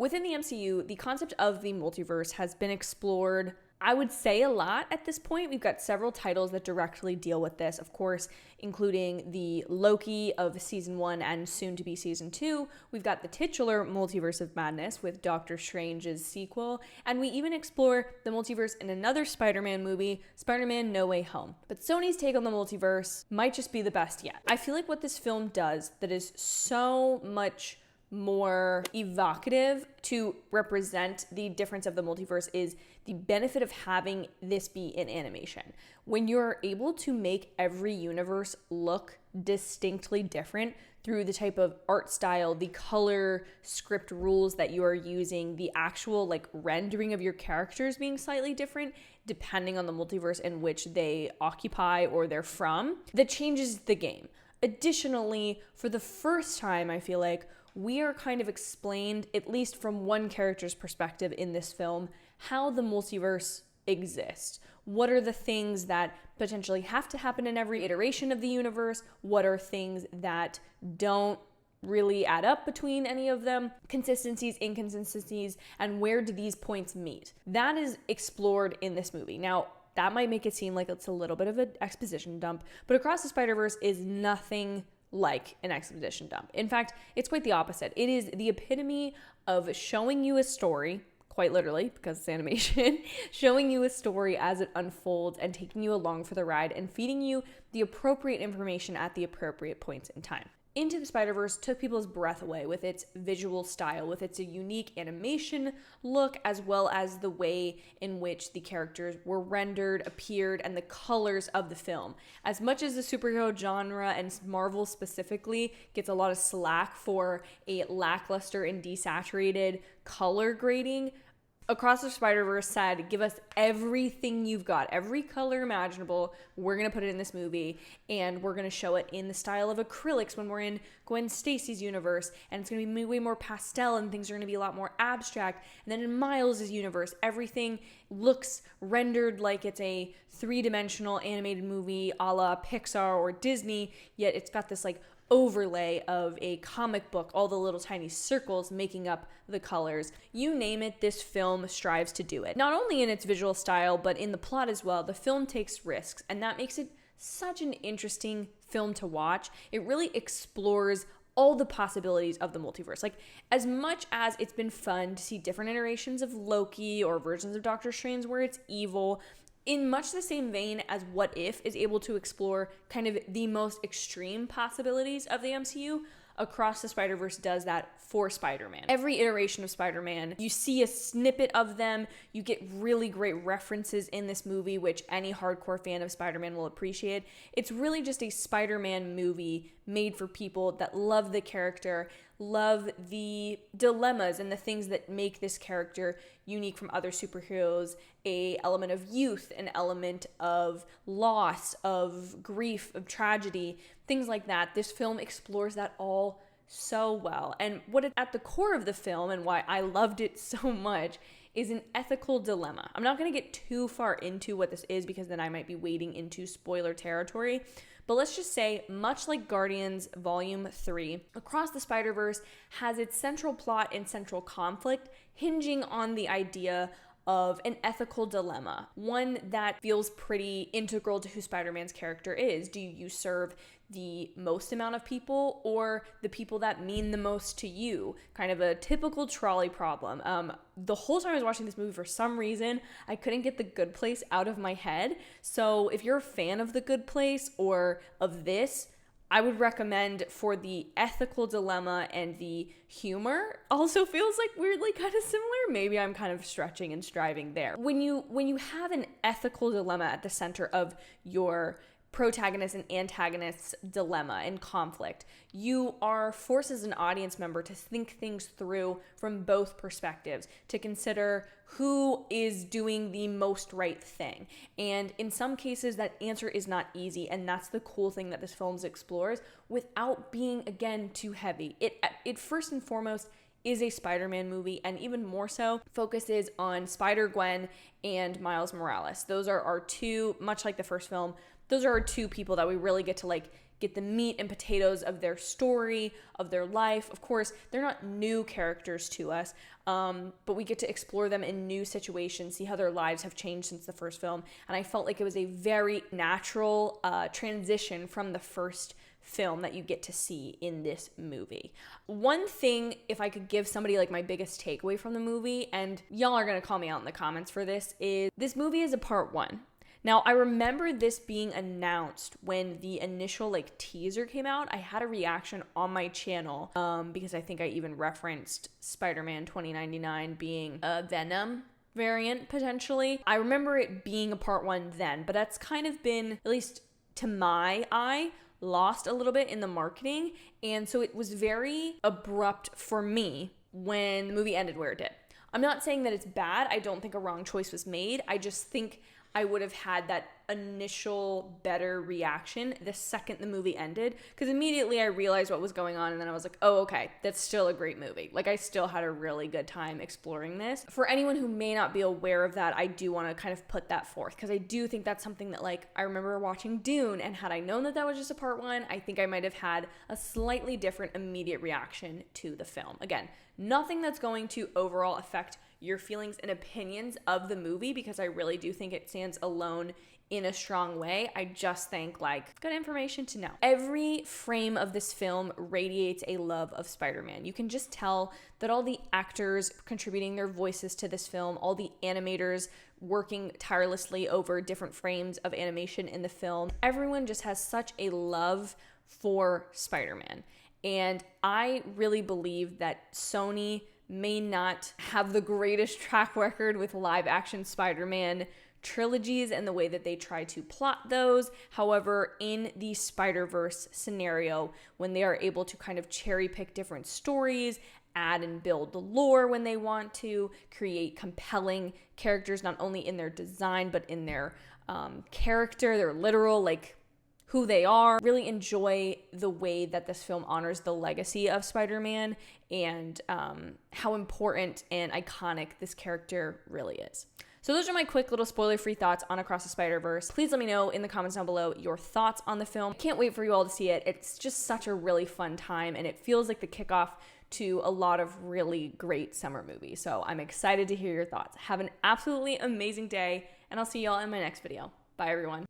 Within the MCU, the concept of the multiverse has been explored, I would say, a lot at this point. We've got several titles that directly deal with this, of course, including the Loki of season 1 and soon to be season 2. We've got the titular Multiverse of Madness with Doctor Strange's sequel, and we even explore the multiverse in another Spider-Man movie, Spider-Man No Way Home. But Sony's take on the multiverse might just be the best yet. I feel like what this film does that is so much more evocative to represent the difference of the multiverse is the benefit of having this be in animation. When you're able to make every universe look distinctly different through the type of art style, the color script rules that you are using, the actual like rendering of your characters being slightly different depending on the multiverse in which they occupy or they're from, that changes the game. Additionally, for the first time, I feel like we are kind of explained, at least from one character's perspective in this film, how the multiverse exists. What are the things that potentially have to happen in every iteration of the universe? What are things that don't really add up between any of them? Consistencies, inconsistencies, and where do these points meet? That is explored in this movie. Now, that might make it seem like it's a little bit of an exposition dump, but Across the Spider-Verse is nothing like an exposition dump. In fact, it's quite the opposite. It is the epitome of showing you a story, quite literally, because it's animation, showing you a story as it unfolds and taking you along for the ride and feeding you the appropriate information at the appropriate points in time. Into the Spider-Verse took people's breath away with its visual style, with its unique animation look, as well as the way in which the characters were rendered, appeared, and the colors of the film. As much as the superhero genre and Marvel specifically gets a lot of slack for a lackluster and desaturated color grading, Across the Spider-Verse said, give us everything you've got, every color imaginable. We're going to put it in this movie, and we're going to show it in the style of acrylics when we're in Gwen Stacy's universe, and it's going to be way more pastel, and things are going to be a lot more abstract. And then in Miles' universe, everything looks rendered like it's a three-dimensional animated movie a la Pixar or Disney, yet it's got this like overlay of a comic book, all the little tiny circles making up the colors. You name it, this film strives to do it. Not only in its visual style, but in the plot as well. The film takes risks, and that makes it such an interesting film to watch. It really explores all the possibilities of the multiverse. Like, as much as it's been fun to see different iterations of Loki or versions of Doctor Strange where it's evil, in much the same vein as What If is able to explore kind of the most extreme possibilities of the MCU, Across the Spider-Verse does that for Spider-Man. Every iteration of Spider-Man, you see a snippet of them, you get really great references in this movie, which any hardcore fan of Spider-Man will appreciate. It's really just a Spider-Man movie made for people that love the character, love the dilemmas and the things that make this character unique from other superheroes, a element of youth, an element of loss, of grief, of tragedy, things like that. This film explores that all so well. And what is at the core of the film, and why I loved it so much, is an ethical dilemma. I'm not going to get too far into what this is because then I might be wading into spoiler territory. But let's just say, much like Guardians Volume 3, Across the Spider-Verse has its central plot and central conflict hinging on the idea of an ethical dilemma, one that feels pretty integral to who Spider-Man's character is. Do you serve the most amount of people or the people that mean the most to you? Kind of a typical trolley problem. The whole time I was watching this movie, for some reason, I couldn't get The Good Place out of my head. So if you're a fan of The Good Place or of this, I would recommend for the ethical dilemma and the humor. Also feels like weirdly kind of similar. Maybe I'm kind of stretching and striving there. When you have an ethical dilemma at the center of your protagonist and antagonist's dilemma and conflict, you are forced as an audience member to think things through from both perspectives, to consider who is doing the most right thing. And in some cases, that answer is not easy, and that's the cool thing that this film explores without being, again, too heavy. It first and foremost is a Spider-Man movie, and even more so, focuses on Spider-Gwen and Miles Morales. Those are our two, much like the first film, those are our two people that we really get to like get the meat and potatoes of their story, of their life. Of course, they're not new characters to us, but we get to explore them in new situations, see how their lives have changed since the first film. And I felt like it was a very natural transition from the first film that you get to see in this movie. One thing, if I could give somebody like my biggest takeaway from the movie, and y'all are gonna call me out in the comments for this, is this movie is a part one. Now, I remember this being announced when the initial like teaser came out. I had a reaction on my channel because I think I even referenced Spider-Man 2099 being a Venom variant potentially. I remember it being a part one then, but that's kind of been, at least to my eye, lost a little bit in the marketing. And so it was very abrupt for me when the movie ended where it did. I'm not saying that it's bad. I don't think a wrong choice was made. I just think I would have had that initial better reaction the second the movie ended, because immediately I realized what was going on, and then I was like, oh, okay, that's still a great movie. Like, I still had a really good time exploring this. For anyone who may not be aware of that, I do want to kind of put that forth, because I do think that's something that, like, I remember watching Dune, and had I known that that was just a part one, I think I might have had a slightly different immediate reaction to the film. Again, nothing that's going to overall affect your feelings and opinions of the movie, because I really do think it stands alone in a strong way. I just think, like, good information to know. Every frame of this film radiates a love of Spider-Man. You can just tell that all the actors contributing their voices to this film, all the animators working tirelessly over different frames of animation in the film, everyone just has such a love for Spider-Man. And I really believe that Sony may not have the greatest track record with live action Spider-Man trilogies and the way that they try to plot those. However, in the Spider-Verse scenario, when they are able to kind of cherry pick different stories, add and build the lore when they want to, create compelling characters, not only in their design, but in their character, their literal, like, who they are. Really enjoy the way that this film honors the legacy of Spider-Man and how important and iconic this character really is. So those are my quick little spoiler-free thoughts on Across the Spider-Verse. Please let me know in the comments down below your thoughts on the film. I can't wait for you all to see it. It's just such a really fun time, and it feels like the kickoff to a lot of really great summer movies. So I'm excited to hear your thoughts. Have an absolutely amazing day, and I'll see y'all in my next video. Bye, everyone.